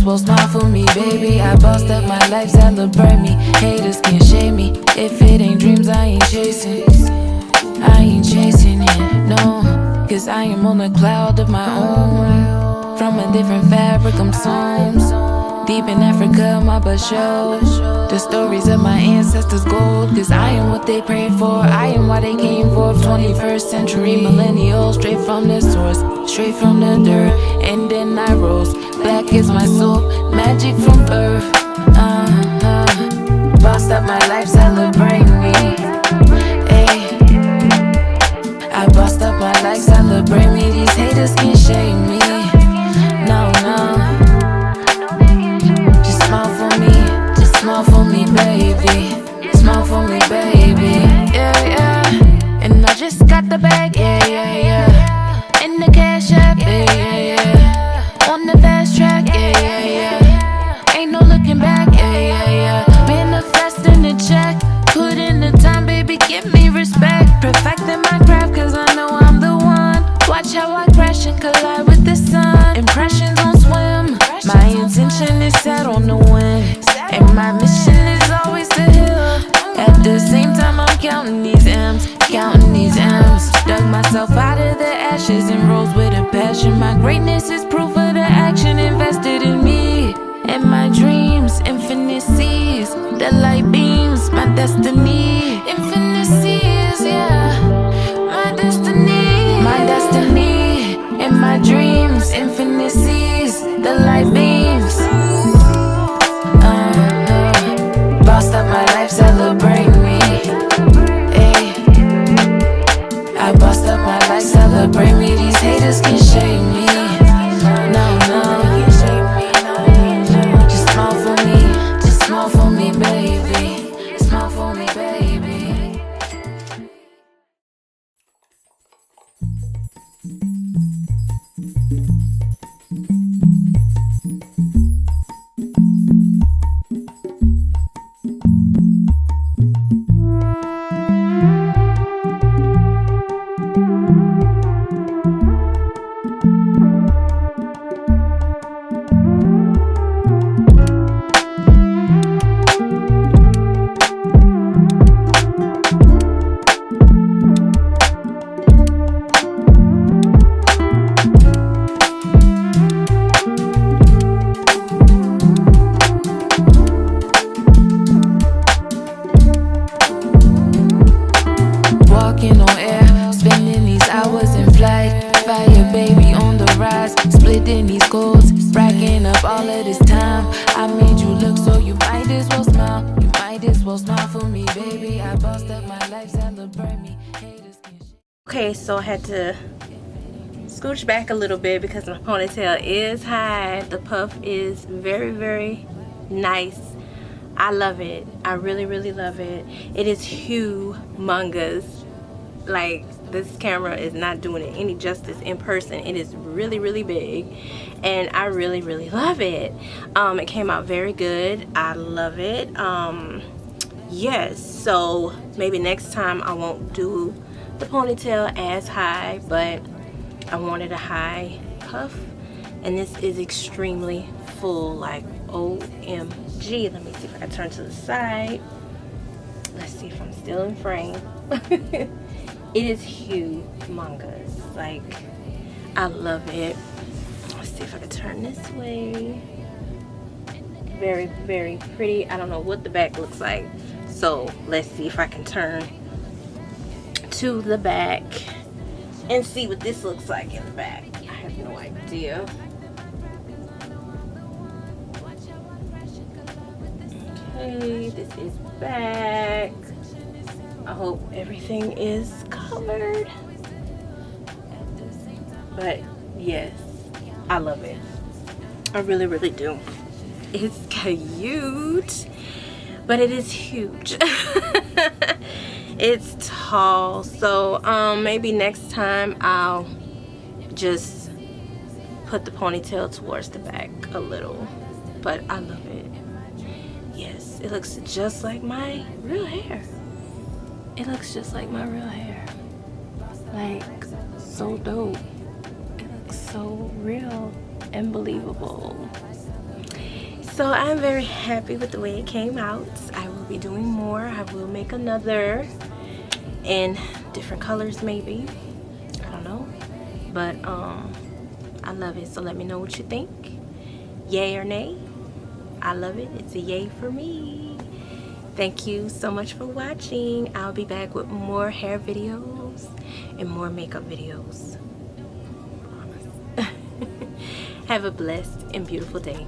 well smile for me, baby. I bossed up my life, celebrate me. Haters can't shame me. If it ain't dreams, I ain't chasing. I ain't chasing it, no. Cause I am on a cloud of my own. From a different fabric, I'm sewn. Deep in Africa, my butt shows the stories of my ancestors' gold. Cause I am what they prayed for, I am what they came for. 21st century millennial, straight from the source, straight from the dirt. And then I rose, black is my soul, magic from birth. Bossed up my life, celebrate me. Ay. I bossed up my life, celebrate me. These haters can't shame me. No, no. Smile for me, baby. Smile for me, baby. Yeah, yeah. And I just got the bag, yeah, yeah, yeah. In the cash app, yeah, yeah, yeah. On the fast track, yeah, yeah, yeah. Ain't no looking back, yeah, yeah, yeah. Manifesting the check. Put in the time, baby, give me respect. Perfecting my craft, cause I know I'm the one. Watch how I crash and collide with the sun. Impressions on swim. My intention is set on the wind. And my mission is always to heal. At the same time, I'm counting these M's, counting these M's. Dug myself out of the ashes and rose with a passion. My greatness is proof of the action invested in me. And my dreams, infinite seas. The light beams, my destiny. Infinite seas, yeah. My destiny, my destiny. And my dreams, infinite seas. The light beams. Bossed up my life, celebrate me. Ay. I bossed up my life, celebrate me. These haters can't shame me. No, no. Just smile for me, just smile for me, baby. Smile for me, baby. Walking on air, spending these hours in flight. Fire baby on the rise, splitting these codes, racking up all of this time. I made you look, so you might as well smile. You might as well smile for me, baby. I bossed up my life, celebrate me. Okay, so I had to scooch back a little bit because my ponytail is high. The puff is very, very nice. I love it. I really, really love it. It is humongous. Like, this camera is not doing it any justice in person. It is really, really big, and I really, really love it. It came out very good. I love it. Yes, so maybe next time I won't do the ponytail as high, but I wanted a high puff, and this is extremely full, like OMG. Let me see if I can turn to the side. Let's see if I'm still in frame. It is humongous. Like, I love it. Let's see if I can turn this way. Very, very pretty. I don't know what the back looks like, so let's see if I can turn to the back and see what this looks like in the back. I have no idea. Okay, this is back. I hope everything is covered. But yes, I love it. I really, really do. It's cute, but it is huge. It's tall, so maybe next time I'll just put the ponytail towards the back a little. But I love it. Yes, it looks just like my real hair. It looks just like my real hair. Like, so dope. It looks so real and believable. So I'm very happy with the way it came out. I will be doing more. I will make another in different colors maybe. I don't know. But I love it. So let me know what you think. Yay or nay? I love it. It's a yay for me. Thank you so much for watching. I'll be back with more hair videos and more makeup videos. Have a blessed and beautiful day.